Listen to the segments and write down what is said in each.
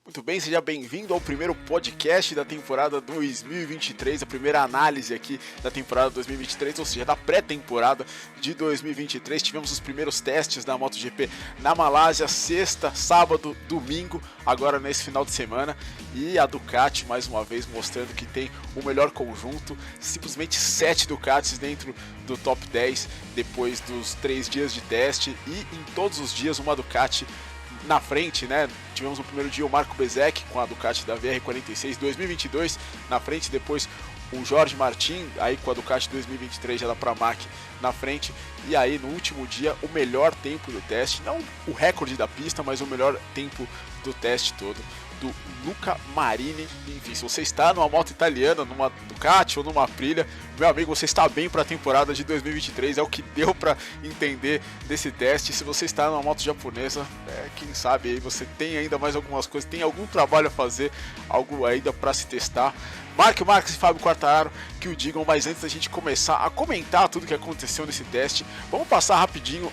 Muito bem, seja bem-vindo ao primeiro podcast da temporada 2023, a primeira análise aqui da temporada 2023, ou seja, da pré-temporada de 2023. Tivemos os primeiros testes da MotoGP na Malásia, sexta, sábado, domingo, agora nesse final de semana. E a Ducati, mais uma vez, mostrando que tem o melhor conjunto, simplesmente 7 Ducatis dentro do top 10 depois dos 3 dias de teste e em todos os dias uma Ducati na frente, né? Tivemos no primeiro dia o Marco Bezzecchi com a Ducati da VR46 2022 na frente, depois o Jorge Martin aí com a Ducati 2023 já da Pramac na frente, e aí no último dia o melhor tempo do teste, não o recorde da pista, mas o melhor tempo do teste todo, do Luca Marini. Enfim, se você está numa moto italiana, numa Ducati ou numa Aprilia, meu amigo, você está bem para a temporada de 2023, é o que deu para entender desse teste. Se você está numa moto japonesa, quem sabe aí você tem ainda mais algumas coisas, tem algum trabalho a fazer, algo ainda para se testar. Marco Marques e Fábio Quartararo que o digam, mas antes da gente começar a comentar tudo que aconteceu nesse teste, vamos passar rapidinho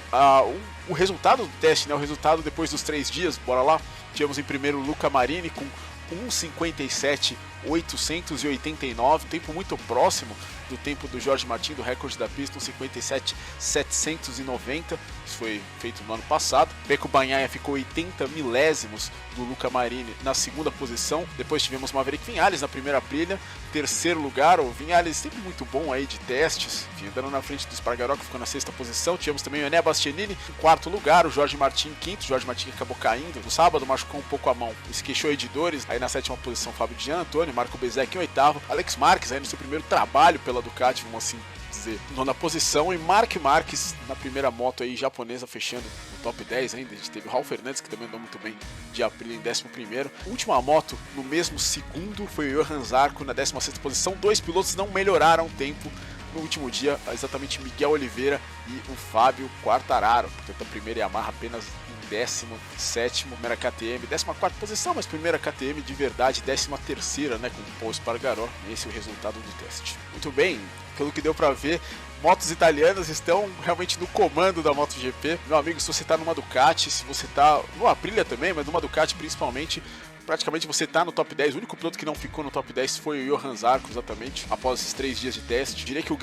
o resultado do teste, né? O resultado depois dos 3 dias, bora lá. Tivemos em primeiro o Luca Marini com 1:57.889, tempo muito próximo do tempo do Jorge Martin, do recorde da pista, 1:57.790, isso foi feito no ano passado. Pecco Bagnaia ficou 80 milésimos do Luca Marini na segunda posição. Depois tivemos Maverick Viñales na primeira Aprilia, terceiro lugar, o Viñales sempre muito bom aí de testes, enfim, andando na frente do Espargaró, que ficou na sexta posição. Tivemos também o Enea Bastianini em quarto lugar, o Jorge Martin em quinto, o Jorge Martin acabou caindo no sábado, machucou um pouco a mão, se queixou aí de dores. Aí na sétima posição Fábio Gian Antônio, Marco Bezzecchi em oitavo, Alex Marques aí no seu primeiro trabalho pela Ducati, vamos assim dizer, nona posição, e Marc Marques na primeira moto aí japonesa fechando no top 10 ainda. A gente teve o Raul Fernandes, que também andou muito bem de Aprilia, em 11º. Última moto no mesmo segundo foi o Johan Zarco na 16ª posição. 2 pilotos não melhoraram o tempo no último dia, exatamente Miguel Oliveira e o Fábio Quartararo. Portanto, a primeira Yamaha apenas em 17º, primeira KTM, 14ª posição, mas primeira KTM de verdade, 13ª, né, com o Paul Espargaró. Esse é o resultado do teste. Muito bem, pelo que deu pra ver, motos italianas estão realmente no comando da MotoGP. Meu amigo, se você tá numa Ducati, se você tá numa Aprilia também, mas numa Ducati principalmente, praticamente você está no top 10. O único piloto que não ficou no top 10 foi o Johan Zarco, exatamente, após esses 3 dias de teste. Diria que o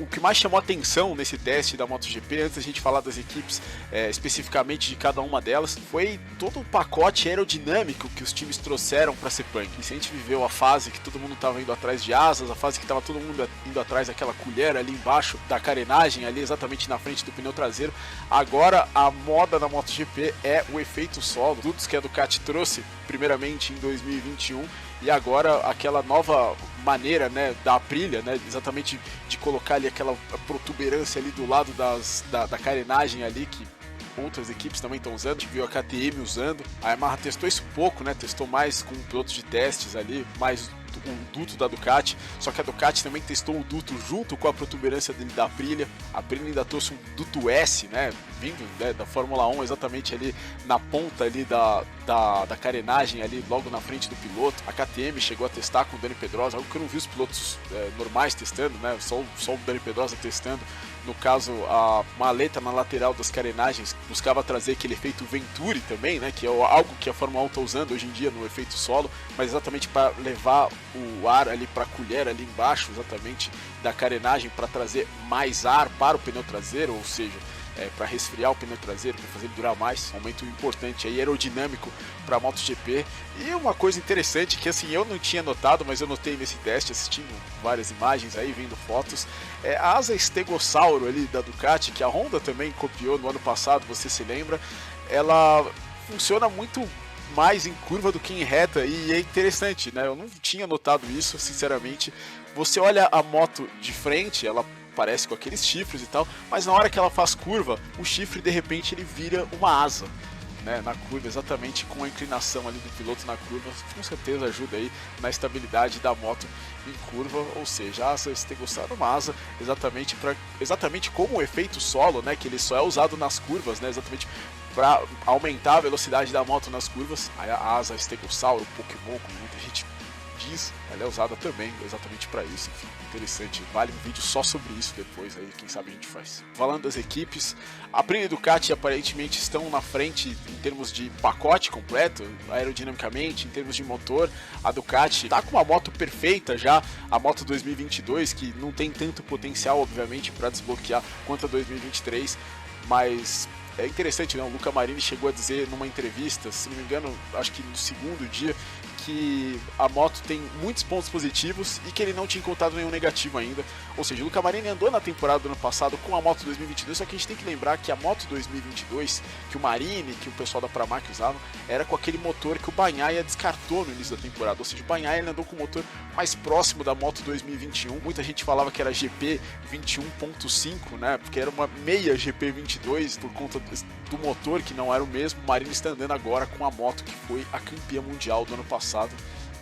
que mais chamou atenção nesse teste da MotoGP, antes da gente falar das equipes especificamente de cada uma delas, foi todo o pacote aerodinâmico que os times trouxeram para a Sepang. E se a gente viveu a fase que todo mundo estava indo atrás de asas, a fase que estava todo mundo indo atrás daquela colher ali embaixo da carenagem, ali exatamente na frente do pneu traseiro, agora a moda da MotoGP é o efeito solo, tudo que a Ducati trouxe primeiramente em 2021, e agora aquela nova maneira, né, da Aprilia, né, exatamente de colocar ali aquela protuberância ali do lado da carenagem ali, que outras equipes também estão usando. A gente viu a KTM usando, a Yamaha testou isso pouco, né, testou mais com pilotos de testes ali, mais o duto da Ducati, só que a Ducati também testou o duto junto com a protuberância dele da Aprilia. A Aprilia ainda trouxe um duto S, né, vindo, né, da Fórmula 1, exatamente ali na ponta ali da carenagem ali, logo na frente do piloto. A KTM chegou a testar com o Dani Pedrosa, algo que eu não vi os pilotos normais testando, né, só o Dani Pedrosa testando. No caso, a maleta na lateral das carenagens buscava trazer aquele efeito Venturi também, né, que é algo que a Fórmula 1 está usando hoje em dia no efeito solo, mas exatamente para levar o ar ali para a colher ali embaixo, exatamente da carenagem, para trazer mais ar para o pneu traseiro, ou seja, para resfriar o pneu traseiro, para fazer ele durar mais. Um aumento importante aí, aerodinâmico para a MotoGP. E uma coisa interessante que assim eu não tinha notado, mas eu notei nesse teste, assistindo várias imagens aí, vendo fotos, a asa estegossauro ali da Ducati, que a Honda também copiou no ano passado, você se lembra, ela funciona muito mais em curva do que em reta, e é interessante, né? Eu não tinha notado isso, sinceramente. Você olha a moto de frente, ela parece com aqueles chifres e tal, mas na hora que ela faz curva, o chifre de repente ele vira uma asa, né, na curva, exatamente com a inclinação ali do piloto na curva, com certeza ajuda aí na estabilidade da moto em curva, ou seja, a asa estegossauro é uma asa exatamente como o efeito solo, né, que ele só é usado nas curvas, né, exatamente para aumentar a velocidade da moto nas curvas. A asa estegossauro, Pokémon, como muita gente skis, ela é usada também exatamente para isso. Enfim, interessante, vale um vídeo só sobre isso depois, aí quem sabe a gente faz. Falando das equipes, a Aprilia e a Ducati aparentemente estão na frente em termos de pacote completo, aerodinamicamente, em termos de motor. A Ducati está com uma moto perfeita já, a moto 2022, que não tem tanto potencial, obviamente, para desbloquear quanto a 2023, mas é interessante, né? O Luca Marini chegou a dizer numa entrevista, se não me engano, acho que no segundo dia, que a moto tem muitos pontos positivos e que ele não tinha encontrado nenhum negativo ainda. Ou seja, o Luca Marini andou na temporada do ano passado com a moto 2022, só que a gente tem que lembrar que a moto 2022, que o Marini, que o pessoal da Pramac usava, era com aquele motor que o Bagnaia descartou no início da temporada. Ou seja, o Bagnaia andou com o motor mais próximo da moto 2021. Muita gente falava que era GP 21.5, né? Porque era uma meia GP 22 por conta do motor que não era o mesmo. O Marini está andando agora com a moto que foi a campeã mundial do ano passado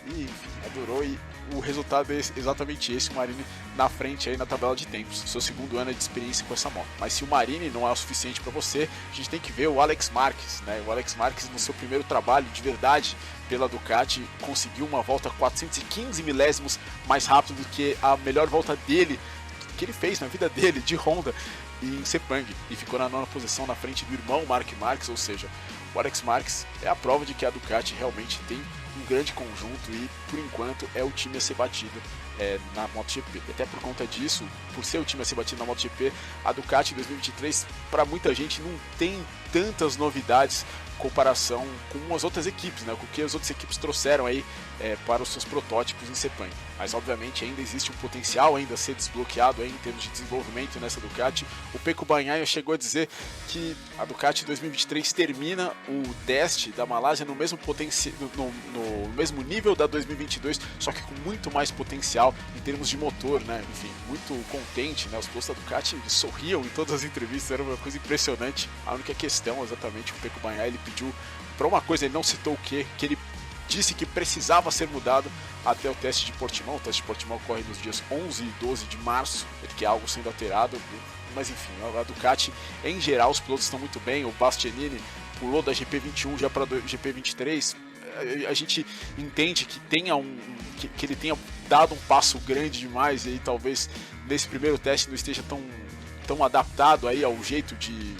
e enfim, adorou, e o resultado é exatamente esse, o Marini na frente aí na tabela de tempos, seu segundo ano de experiência com essa moto. Mas se o Marini não é o suficiente para você, a gente tem que ver o Alex Marques, né? O Alex Marques, no seu primeiro trabalho de verdade pela Ducati, conseguiu uma volta 415 milésimos mais rápido do que a melhor volta dele, que ele fez na vida dele, de Honda, em Sepang, e ficou na 9ª posição na frente do irmão Marc Marques. Ou seja, o Alex Marques é a prova de que a Ducati realmente tem um grande conjunto e, por enquanto, é o time a ser batido na MotoGP. Até por conta disso, por ser o time a ser batido na MotoGP, a Ducati 2023, para muita gente, não tem tantas novidades em comparação com as outras equipes, né? Com o que as outras equipes trouxeram aí para os seus protótipos em Sepang. Mas obviamente ainda existe um potencial ainda a ser desbloqueado aí em termos de desenvolvimento nessa Ducati. O Pecco Bagnaia chegou a dizer que a Ducati 2023 termina o teste da Malásia no mesmo no mesmo nível da 2022, só que com muito mais potencial em termos de motor, né? Enfim, muito contente, né? Os pilotos da Ducati sorriam em todas as entrevistas, era uma coisa impressionante. A única questão, exatamente, que o Pecco Bagnaia ele pediu para uma coisa, ele não citou o que ele disse que precisava ser mudado até o teste de Portimão. O teste de Portimão ocorre nos dias 11 e 12 de março, que é algo sendo alterado. Mas enfim, a Ducati, em geral, os pilotos estão muito bem. O Bastianini pulou da GP21 já para a GP23. A gente entende que que ele tenha dado um passo grande demais e aí talvez nesse primeiro teste não esteja tão adaptado aí ao jeito de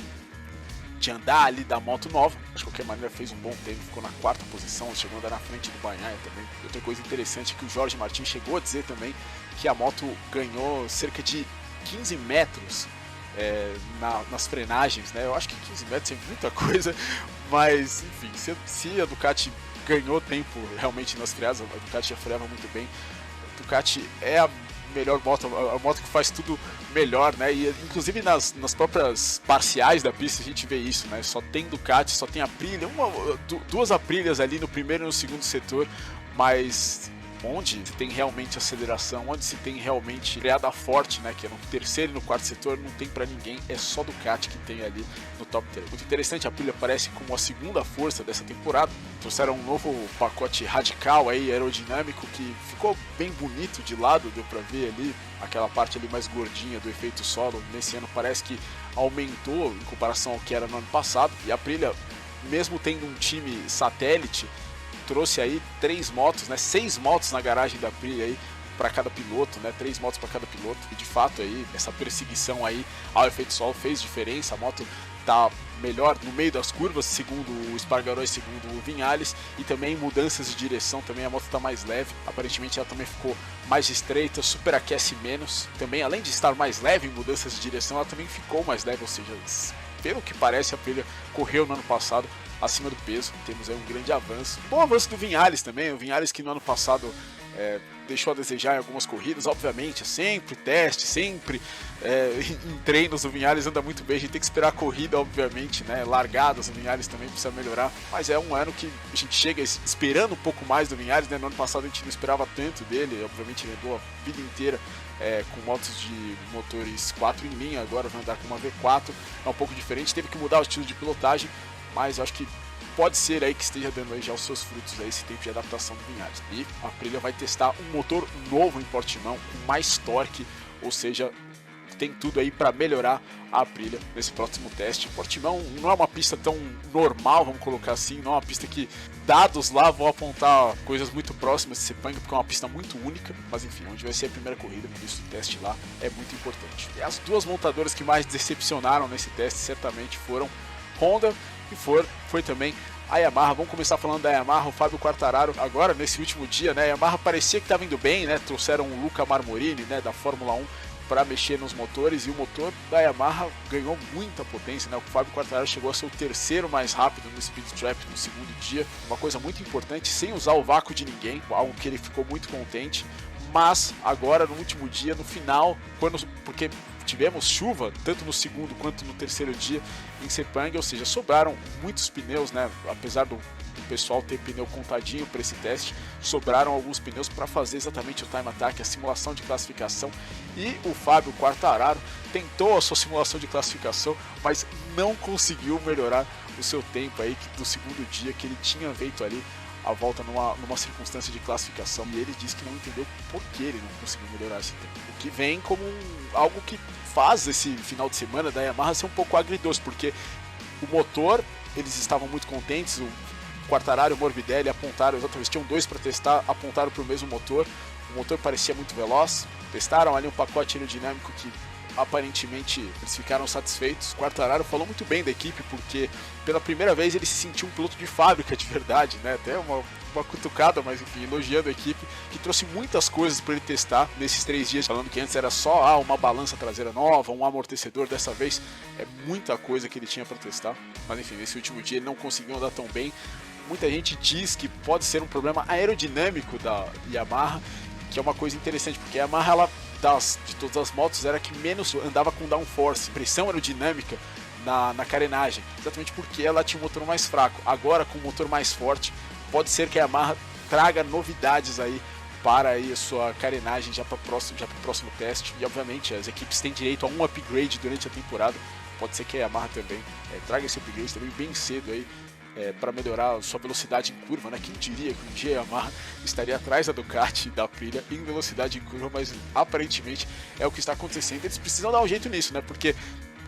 andar ali da moto nova. De qualquer maneira fez um bom tempo, ficou na 4ª posição, chegou a andar na frente do Bagnaia também. Outra coisa interessante é que o Jorge Martins chegou a dizer também que a moto ganhou cerca de 15 metros nas frenagens, né? Eu acho que 15 metros é muita coisa, mas enfim, se a Ducati ganhou tempo realmente nas freadas, a Ducati já freava muito bem. A Ducati é a melhor moto, a moto que faz tudo melhor, né? E inclusive nas próprias parciais da pista a gente vê isso, né? Só tem Ducati, só tem Aprilia, duas Aprilias ali no primeiro e no segundo setor, mas onde se tem realmente aceleração, onde se tem realmente freada forte, né, que é no terceiro e no quarto setor, não tem para ninguém, é só Ducati que tem ali no top 3. Muito interessante, a Aprilia aparece como a segunda força dessa temporada, trouxeram um novo pacote radical aí, aerodinâmico, que ficou bem bonito de lado, deu para ver ali, aquela parte ali mais gordinha do efeito solo, nesse ano parece que aumentou em comparação ao que era no ano passado, e a Aprilia, mesmo tendo um time satélite, trouxe aí 3 motos, né, 6 motos na garagem da Aprilia aí para cada piloto, né, 3 motos para cada piloto, e de fato aí essa perseguição aí ao efeito solo fez diferença. A moto tá melhor no meio das curvas, segundo o Espargaró e segundo o Viñales, e também mudanças de direção, também a moto está mais leve, aparentemente ela também ficou mais estreita, superaquece menos, também além de estar mais leve em mudanças de direção, ela também ficou mais leve, ou seja, pelo que parece a Aprilia correu no ano passado acima do peso, temos aí um grande avanço. Bom avanço do Viñales também, o Viñales que no ano passado deixou a desejar em algumas corridas, obviamente, sempre teste, sempre em treinos o Viñales anda muito bem, a gente tem que esperar a corrida, obviamente, né, largadas, o Viñales também precisa melhorar, mas é um ano que a gente chega esperando um pouco mais do Viñales, né, no ano passado a gente não esperava tanto dele, obviamente ele andou a vida inteira com motos de motores 4 em linha, agora vai andar com uma V4, é um pouco diferente, teve que mudar o estilo de pilotagem, mas eu acho que pode ser aí que esteja dando aí já os seus frutos aí esse tempo de adaptação do Viñales. E a Aprilia vai testar um motor novo em Portimão, com mais torque, ou seja, tem tudo aí para melhorar a Aprilia nesse próximo teste. Portimão não é uma pista tão normal, vamos colocar assim, não é uma pista que dados lá vão apontar coisas muito próximas de Sepang, porque é uma pista muito única, mas enfim, onde vai ser a primeira corrida, por isso o teste lá é muito importante. E as duas montadoras que mais decepcionaram nesse teste certamente foram Honda e foi também a Yamaha. Vamos começar falando da Yamaha. O Fábio Quartararo, agora nesse último dia, né, a Yamaha parecia que estava indo bem, né, trouxeram o Luca Marmorini, né, da Fórmula 1 para mexer nos motores, e o motor da Yamaha ganhou muita potência, né? O Fábio Quartararo chegou a ser o terceiro mais rápido no Speed Trap no segundo dia, uma coisa muito importante, sem usar o vácuo de ninguém, algo que ele ficou muito contente. Mas agora no último dia, no final, porque tivemos chuva tanto no segundo quanto no terceiro dia em Sepang, ou seja, sobraram muitos pneus, né? Apesar do pessoal ter pneu contadinho para esse teste, sobraram alguns pneus para fazer exatamente o time attack, a simulação de classificação, e o Fábio Quartararo tentou a sua simulação de classificação, mas não conseguiu melhorar o seu tempo aí do segundo dia, que ele tinha feito ali a volta numa circunstância de classificação, e ele disse que não entendeu por que ele não conseguiu melhorar esse tempo, o que vem como algo que faz esse final de semana da Yamaha ser um pouco agridoce, porque o motor, eles estavam muito contentes, o Quartararo e o Morbidelli apontaram, exatamente, tinham dois para testar, apontaram para o mesmo motor, o motor parecia muito veloz, testaram ali um pacote aerodinâmico que aparentemente eles ficaram satisfeitos. O Quartararo falou muito bem da equipe, porque pela primeira vez ele se sentiu um piloto de fábrica de verdade, né? Até uma cutucada, mas enfim, elogiando a equipe, que trouxe muitas coisas para ele testar nesses 3 dias, falando que antes era só uma balança traseira nova, um amortecedor. Dessa vez é muita coisa que ele tinha para testar, mas enfim, nesse último dia ele não conseguiu andar tão bem. Muita gente diz que pode ser um problema aerodinâmico da Yamaha, que é uma coisa interessante, porque a Yamaha, ela, de todas as motos, era a que menos andava com downforce, pressão aerodinâmica na carenagem, exatamente porque ela tinha um motor mais fraco. Agora, com um motor mais forte, pode ser que a Yamaha traga novidades aí para aí a sua carenagem já para o próximo teste, e obviamente as equipes têm direito a um upgrade durante a temporada. Pode ser que a Yamaha também traga esse upgrade também bem cedo aí, para melhorar a sua velocidade em curva, né? Quem diria que um dia a Yamaha estaria atrás da Ducati e da Aprilia em velocidade em curva, mas aparentemente é o que está acontecendo. Eles precisam dar um jeito nisso, né? Porque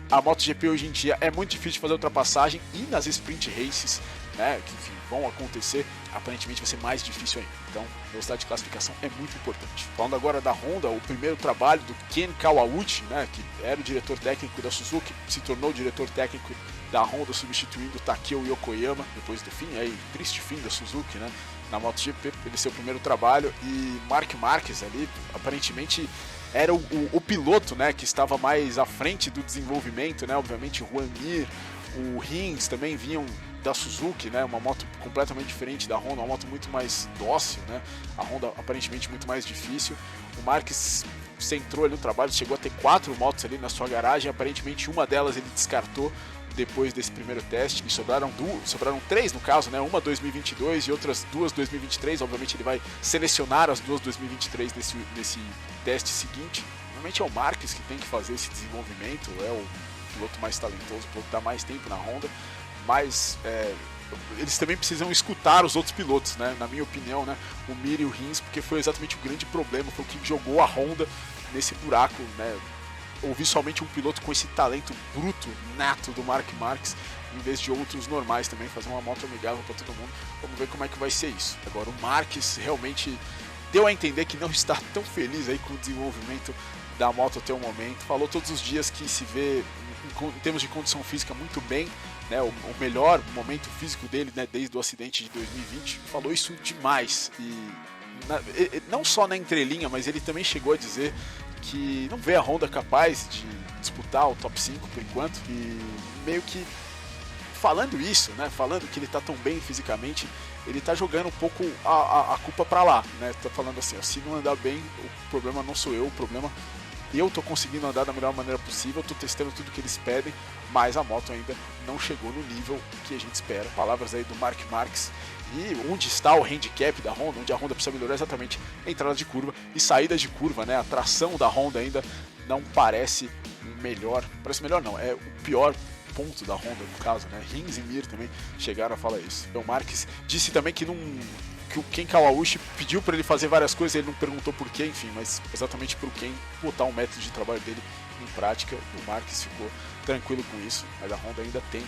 a MotoGP hoje em dia é muito difícil de fazer ultrapassagem, e nas sprint races, né, que enfim, vão acontecer, aparentemente vai ser mais difícil ainda. Então, velocidade de classificação é muito importante. Falando agora da Honda, o primeiro trabalho do Ken Kawauchi, né, que era o diretor técnico da Suzuki, se tornou o diretor técnico da Honda, substituindo Takeo Yokoyama depois do fim, aí triste fim da Suzuki, né, na MotoGP. Ele seu primeiro trabalho, e Marc Marquez ali aparentemente era o piloto, né, que estava mais à frente do desenvolvimento, né? Obviamente o Juan Mir, o Rins também vinham da Suzuki, né? Uma moto completamente diferente da Honda, uma moto muito mais dócil, né? A Honda aparentemente muito mais difícil. O Marquez centrou ali no trabalho, chegou a ter 4 motos ali na sua garagem, aparentemente uma delas ele descartou depois desse primeiro teste, e sobraram 3 no caso, né? Uma 2022 e outras 2 2023. Obviamente ele vai selecionar as 2 2023 nesse teste seguinte. Normalmente é o Marquez que tem que fazer esse desenvolvimento, é o piloto mais talentoso, o piloto que dá mais tempo na Honda, mas eles também precisam escutar os outros pilotos, né? Na minha opinião, né? O Mir e o Rins, porque foi exatamente o grande problema, foi o que jogou a Honda nesse buraco, né? Ouvir somente um piloto com esse talento bruto, nato do Marc Marquez, em vez de outros normais também, fazer uma moto amigável para todo mundo. Vamos ver como é que vai ser isso. Agora, o Marquez realmente deu a entender que não está tão feliz aí com o desenvolvimento da moto até o momento. Falou todos os dias que se vê, em termos de condição física, muito bem, né, o melhor momento físico dele, né, desde o acidente de 2020. Falou isso demais, e não só na entrelinha, mas ele também chegou a dizer que não vê a Honda capaz de disputar o top 5 por enquanto, e meio que falando isso, né, falando que ele tá tão bem fisicamente, ele tá jogando um pouco a culpa pra lá, né, tá falando assim, ó, se não andar bem, o problema não sou eu, o problema eu tô conseguindo andar da melhor maneira possível, tô testando tudo que eles pedem, mas a moto ainda não chegou no nível que a gente espera. Palavras aí do Marc Marquez. E onde está o handicap da Honda, onde a Honda precisa melhorar exatamente entrada de curva e saída de curva, né? A tração da Honda ainda não parece melhor, não, é o pior ponto da Honda no caso, né? Rins e Mir também chegaram a falar isso. O Marquez disse também que o Ken Kawauchi pediu para ele fazer várias coisas, ele não perguntou por quê, enfim, mas exatamente para o Ken botar um método de trabalho dele em prática, e o Marques ficou tranquilo com isso, mas a Honda ainda tem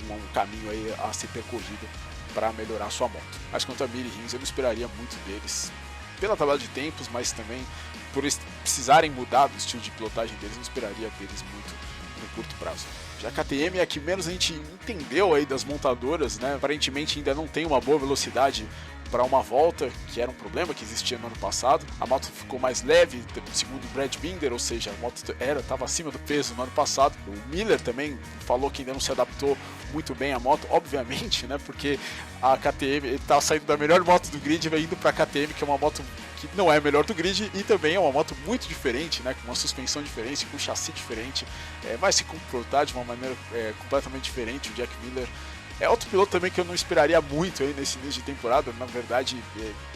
um caminho aí a ser percorrido para melhorar sua moto. Mas quanto a Mir e Rins, eu não esperaria muito deles, pela tabela de tempos, mas também por eles precisarem mudar do estilo de pilotagem deles, eu não esperaria deles muito no curto prazo. Já a KTM é a que menos a gente entendeu aí das montadoras, né? Aparentemente ainda não tem uma boa velocidade para uma volta, que era um problema que existia no ano passado. A moto ficou mais leve, segundo o Brad Binder, ou seja, a moto estava acima do peso no ano passado. O Miller também falou que ainda não se adaptou muito bem à moto, obviamente, né? Porque a KTM está saindo da melhor moto do grid e vai indo para a KTM, que é uma moto que não é a melhor do grid e também é uma moto muito diferente, né? Com uma suspensão diferente, com um chassi diferente, vai se comportar de uma maneira completamente diferente. O Jack Miller é outro piloto também que eu não esperaria muito aí nesse início de temporada. Na verdade,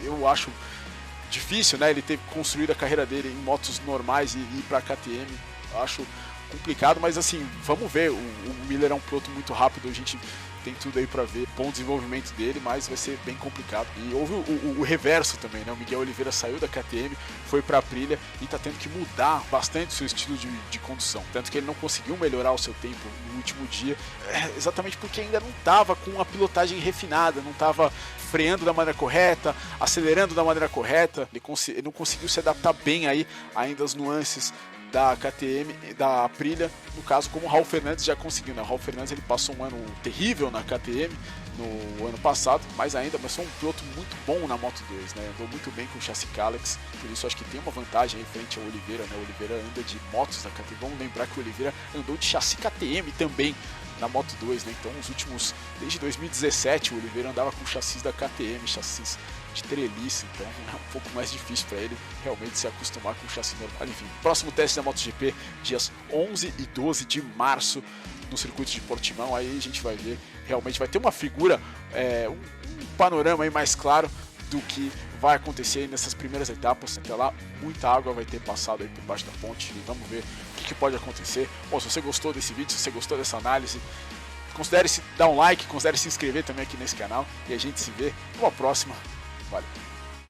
eu acho difícil, né, ele ter construído a carreira dele em motos normais e ir para a KTM. Eu acho complicado, mas assim, vamos ver. O Miller é um piloto muito rápido, a gente tem tudo aí para ver bom desenvolvimento dele, mas vai ser bem complicado. E houve o reverso também, né? O Miguel Oliveira saiu da KTM, foi para a Aprilia e está tendo que mudar bastante o seu estilo de condução. Tanto que ele não conseguiu melhorar o seu tempo no último dia, exatamente porque ainda não estava com a pilotagem refinada, não estava freando da maneira correta, acelerando da maneira correta. Ele não conseguiu se adaptar bem aí ainda às nuances da KTM, da Aprilia, no caso como o Raul Fernandes já conseguiu, né? O Raul Fernandes ele passou um ano terrível na KTM no ano passado, mas ainda foi um piloto muito bom na Moto 2, né? Andou muito bem com o chassi Kalex, por isso acho que tem uma vantagem aí frente ao Oliveira, né? O Oliveira anda de motos da KTM, vamos lembrar que o Oliveira andou de chassi KTM também na Moto 2, né? Então desde 2017 o Oliveira andava com chassis da KTM, chassis de treliça, então é um pouco mais difícil para ele realmente se acostumar com o chassi normal. Enfim, próximo teste da MotoGP, dias 11 e 12 de março, no circuito de Portimão. Aí a gente vai ver, realmente vai ter uma figura, um panorama aí mais claro do que vai acontecer aí nessas primeiras etapas. Até lá, muita água vai ter passado aí por baixo da ponte e vamos ver o que pode acontecer. Bom, se você gostou desse vídeo, se você gostou dessa análise, considere se dar um like, considere se inscrever também aqui nesse canal e a gente se vê numa próxima. Valeu!